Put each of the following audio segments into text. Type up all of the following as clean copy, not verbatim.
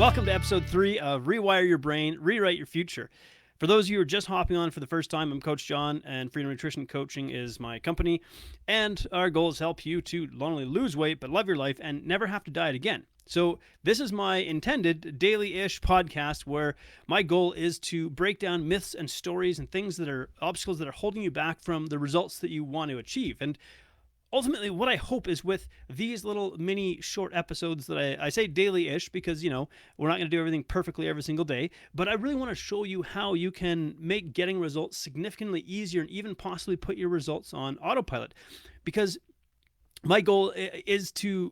Welcome to episode 3 of ReWire Your Brain, Rewrite Your Future. For those of you who are just hopping on for the first time, I'm Coach John, and Freedom Nutrition Coaching is my company. And our goal is to help you to not only lose weight, but love your life and never have to diet again. So this is my intended daily-ish podcast where my goal is to break down myths and stories and things that are obstacles that are holding you back from the results that you want to achieve. And ultimately, what I hope is with these little mini short episodes that I say daily-ish because, we're not going to do everything perfectly every single day, but I really want to show you how you can make getting results significantly easier and even possibly put your results on autopilot. Because my goal is to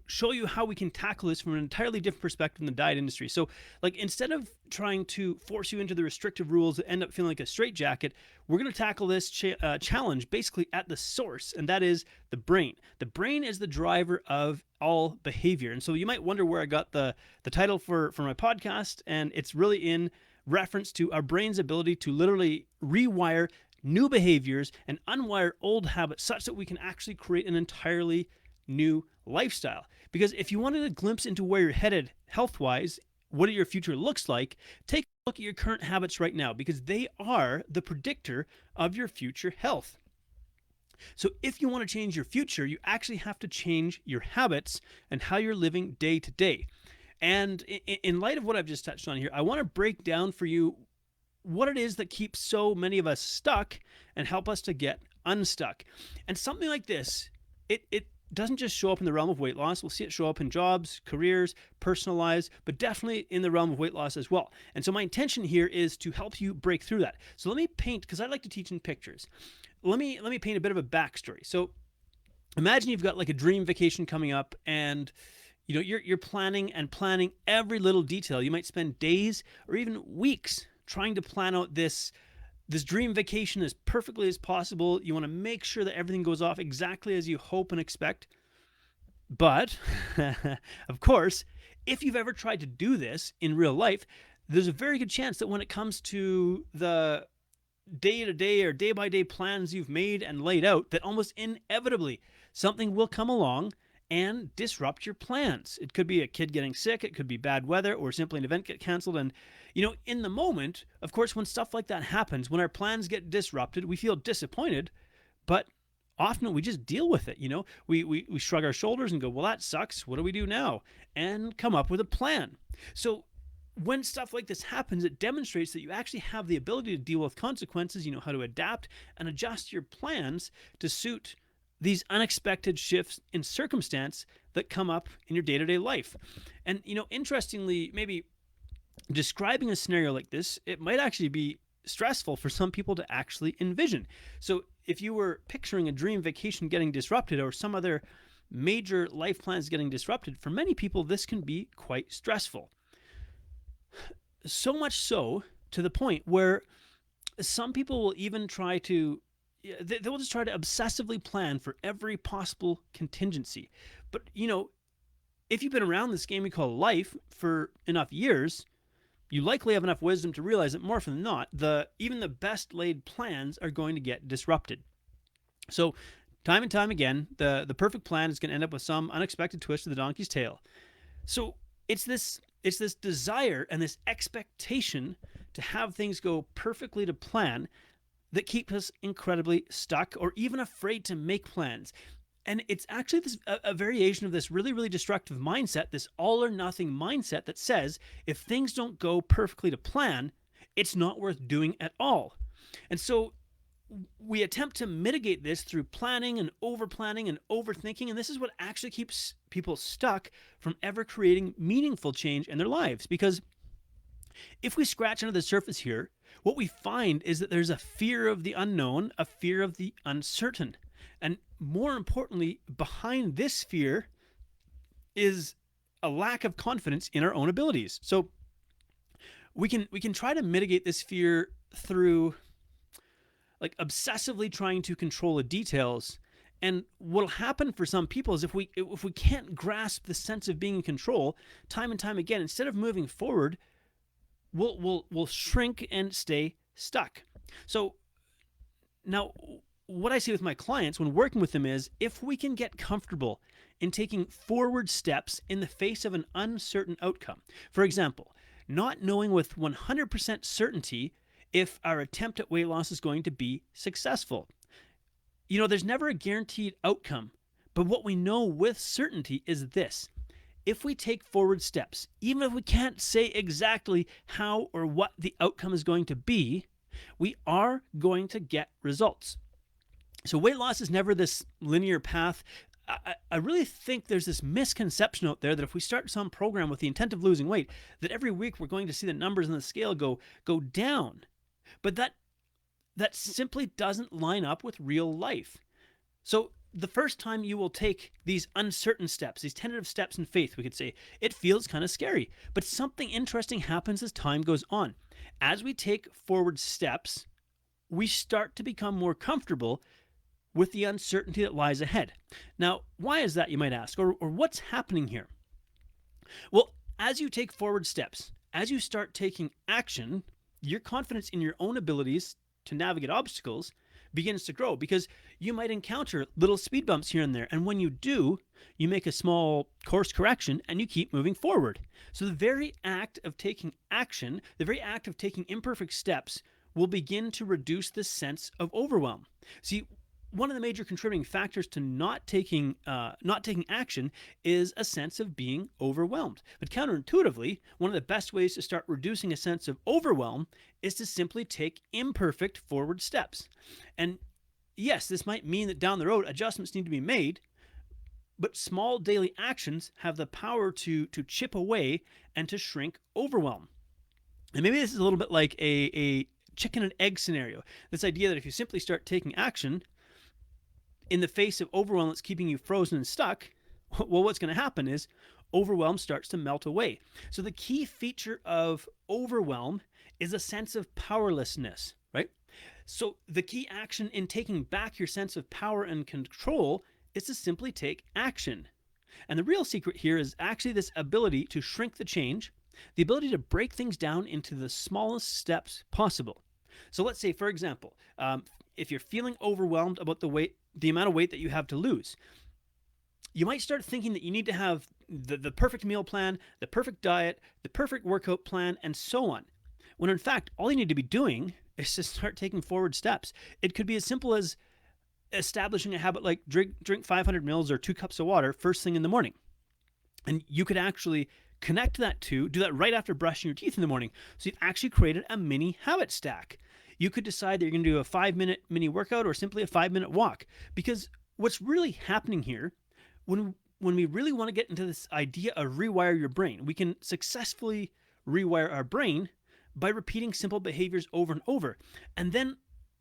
show you how we can tackle this from an entirely different perspective in the diet industry. So, instead of trying to force you into the restrictive rules that end up feeling like a straitjacket, we're going to tackle this challenge basically at the source, and that is the brain. The brain is the driver of all behavior. And so you might wonder where I got the title for my podcast, and it's really in reference to our brain's ability to literally rewire new behaviors and unwire old habits such that we can actually create an entirely new lifestyle. Because if you wanted a glimpse into where you're headed health-wise, what your future looks like, take a look at your current habits right now, because they are the predictor of your future health. So if you want to change your future, you actually have to change your habits and how you're living day to day. And in light of what I've just touched on here, I want to break down for you what it is that keeps so many of us stuck and help us to get unstuck. And something like this, it doesn't just show up in the realm of weight loss. We'll see it show up in jobs, careers, personal lives, but definitely in the realm of weight loss as well. And so my intention here is to help you break through that. So let me paint, because I like to teach in pictures. Let me paint a bit of a backstory. So imagine you've got like a dream vacation coming up, and you're planning every little detail. You might spend days or even weeks trying to plan out this dream vacation as perfectly as possible. You want to make sure that everything goes off exactly as you hope and expect. But, of course, if you've ever tried to do this in real life, there's a very good chance that when it comes to the day-to-day or day-by-day plans you've made and laid out, that almost inevitably something will come along and disrupt your plans. It could be a kid getting sick, it could be bad weather, or simply an event get canceled. And in the moment, of course, when stuff like that happens, when our plans get disrupted, we feel disappointed, but often we just deal with it. We shrug our shoulders and go, well, that sucks. What do we do now? And come up with a plan. So when stuff like this happens, it demonstrates that you actually have the ability to deal with consequences. You know how to adapt and adjust your plans to suit these unexpected shifts in circumstance that come up in your day-to-day life. And, interestingly, maybe describing a scenario like this, it might actually be stressful for some people to actually envision. So if you were picturing a dream vacation getting disrupted or some other major life plans getting disrupted, for many people, this can be quite stressful. So much so to the point where some people will even try to they will just try to obsessively plan for every possible contingency. But, if you've been around this game we call life for enough years, you likely have enough wisdom to realize that more often than not, even the best laid plans are going to get disrupted. So time and time again, the perfect plan is going to end up with some unexpected twist of the donkey's tail. So it's this desire and this expectation to have things go perfectly to plan that keep us incredibly stuck or even afraid to make plans. And it's actually a variation of this really, really destructive mindset, this all or nothing mindset that says if things don't go perfectly to plan, it's not worth doing at all. And so we attempt to mitigate this through planning and over-planning and overthinking, and this is what actually keeps people stuck from ever creating meaningful change in their lives. Because if we scratch under the surface here, what we find is that there's a fear of the unknown, a fear of the uncertain. And more importantly, behind this fear is a lack of confidence in our own abilities. So we can try to mitigate this fear through obsessively trying to control the details. And what'll happen for some people is if we can't grasp the sense of being in control time and time again, instead of moving forward, we'll shrink and stay stuck. So now what I see with my clients when working with them is if we can get comfortable in taking forward steps in the face of an uncertain outcome. For example, not knowing with 100% certainty if our attempt at weight loss is going to be successful. There's never a guaranteed outcome, but what we know with certainty is this. If we take forward steps, even if we can't say exactly how or what the outcome is going to be, we are going to get results. So weight loss is never this linear path. I really think there's this misconception out there that if we start some program with the intent of losing weight, that every week we're going to see the numbers on the scale go down. But that simply doesn't line up with real life. So the first time you will take these uncertain steps, these tentative steps in faith, we could say, it feels kind of scary. But something interesting happens as time goes on. As we take forward steps, we start to become more comfortable with the uncertainty that lies ahead. Now, why is that, you might ask, or what's happening here? Well, as you take forward steps, as you start taking action, your confidence in your own abilities to navigate obstacles begins to grow, because you might encounter little speed bumps here and there. And when you do, you make a small course correction and you keep moving forward. So the very act of taking action, the very act of taking imperfect steps will begin to reduce the sense of overwhelm. See, one of the major contributing factors to not taking action is a sense of being overwhelmed. But counterintuitively, one of the best ways to start reducing a sense of overwhelm is to simply take imperfect forward steps. And yes, this might mean that down the road adjustments need to be made, but small daily actions have the power to chip away and to shrink overwhelm. And maybe this is a little bit like a chicken and egg scenario. This idea that if you simply start taking action in the face of overwhelm that's keeping you frozen and stuck, well, what's going to happen is overwhelm starts to melt away. So the key feature of overwhelm is a sense of powerlessness, right? So the key action in taking back your sense of power and control is to simply take action. And the real secret here is actually this ability to shrink the change, the ability to break things down into the smallest steps possible. So let's say, for example, if you're feeling overwhelmed about the amount of weight that you have to lose, you might start thinking that you need to have the perfect meal plan, the perfect diet, the perfect workout plan, and so on. When in fact, all you need to be doing is to start taking forward steps. It could be as simple as establishing a habit like drink 500 mils or 2 cups of water first thing in the morning. And you could actually connect that to, do that right after brushing your teeth in the morning. So you've actually created a mini habit stack. You could decide that you're going to do a 5-minute mini workout or simply a 5-minute walk. Because what's really happening here, when we really want to get into this idea of rewire your brain, we can successfully rewire our brain by repeating simple behaviors over and over. And then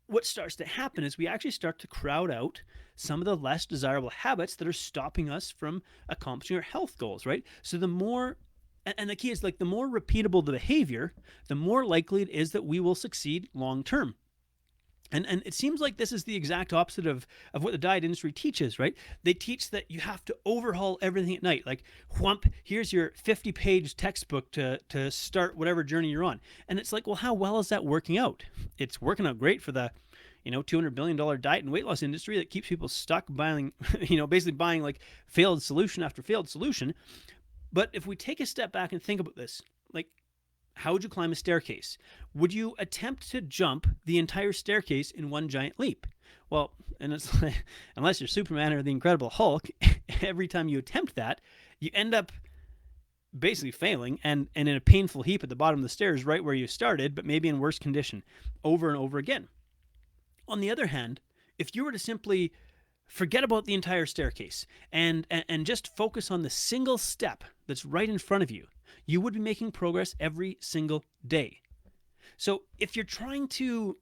what starts to happen is we actually start to crowd out some of the less desirable habits that are stopping us from accomplishing our health goals, right? So the more, and the key is like the more repeatable the behavior, the more likely it is that we will succeed long term. And it seems like this is the exact opposite of what the diet industry teaches, right? They teach that you have to overhaul everything at night. Like, whump, here's your 50-page textbook to start whatever journey you're on. And it's like, well, how well is that working out? It's working out great for the, $200 billion diet and weight loss industry that keeps people stuck buying, basically buying like failed solution after failed solution. But if we take a step back and think about this, like, how would you climb a staircase? Would you attempt to jump the entire staircase in one giant leap? Well, and it's like, unless you're Superman or the Incredible Hulk, every time you attempt that, you end up basically failing and in a painful heap at the bottom of the stairs right where you started, but maybe in worse condition over and over again. On the other hand, if you were to simply forget about the entire staircase and just focus on the single step that's right in front of you, you would be making progress every single day. So if you're trying to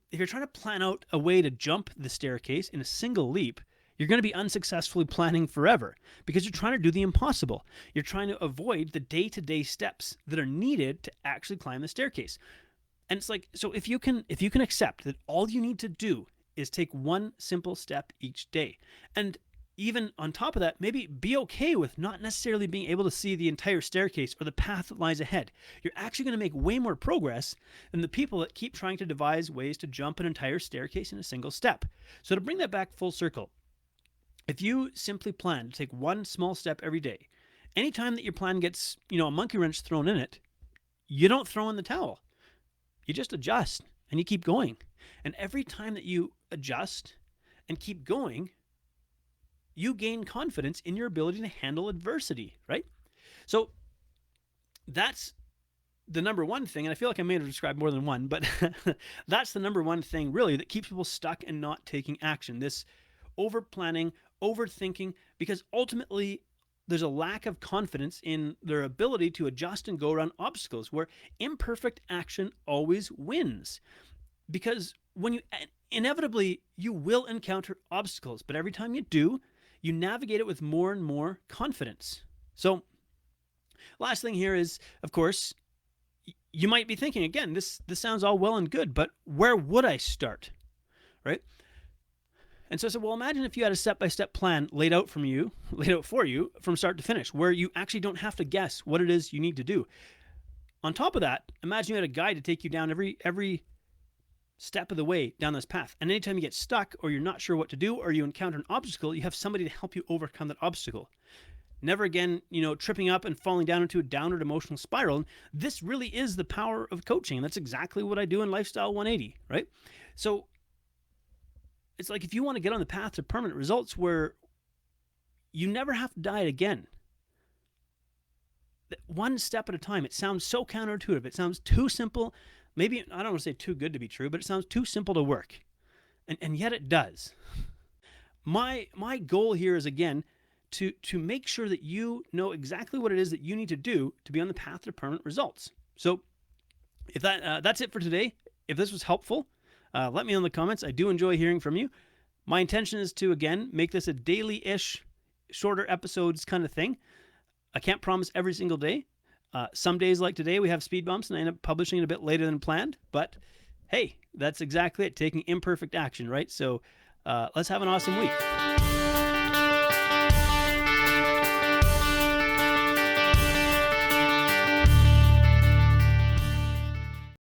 plan out a way to jump the staircase in a single leap, you're going to be unsuccessfully planning forever because you're trying to do the impossible. You're trying to avoid the day-to-day steps that are needed to actually climb the staircase. And it's like, so if you can accept that all you need to do is take one simple step each day. And even on top of that, maybe be okay with not necessarily being able to see the entire staircase or the path that lies ahead. You're actually going to make way more progress than the people that keep trying to devise ways to jump an entire staircase in a single step. So to bring that back full circle, if you simply plan to take one small step every day, anytime that your plan gets, a monkey wrench thrown in it, you don't throw in the towel. You just adjust and you keep going. And every time that you adjust and keep going, you gain confidence in your ability to handle adversity, right? So that's the number one thing, and I feel like I may have described more than one, but that's the number one thing really that keeps people stuck and not taking action. This over planning, overthinking, because ultimately there's a lack of confidence in their ability to adjust and go around obstacles, where imperfect action always wins. Because when inevitably you will encounter obstacles, but every time you do, you navigate it with more and more confidence. So last thing here is, of course, you might be thinking, again, this sounds all well and good, but where would I start, right? And so I said, well, imagine if you had a step-by-step plan laid out for you from start to finish, where you actually don't have to guess what it is you need to do. On top of that, imagine you had a guide to take you down every step of the way down this path. And anytime you get stuck or you're not sure what to do or you encounter an obstacle, you have somebody to help you overcome that obstacle. Never again, tripping up and falling down into a downward emotional spiral. And this really is the power of coaching. And that's exactly what I do in Lifestyle 180, right? So it's like if you want to get on the path to permanent results where you never have to diet again, one step at a time. It sounds so counterintuitive. It sounds too simple. Maybe, I don't want to say too good to be true, but it sounds too simple to work. And yet it does. My goal here is, again, to make sure that you know exactly what it is that you need to do to be on the path to permanent results. So if that's it for today. If this was helpful, let me know in the comments. I do enjoy hearing from you. My intention is to, again, make this a daily-ish, shorter episodes kind of thing. I can't promise every single day. Some days like today, we have speed bumps and I end up publishing it a bit later than planned. But hey, that's exactly it, taking imperfect action, right? So let's have an awesome week.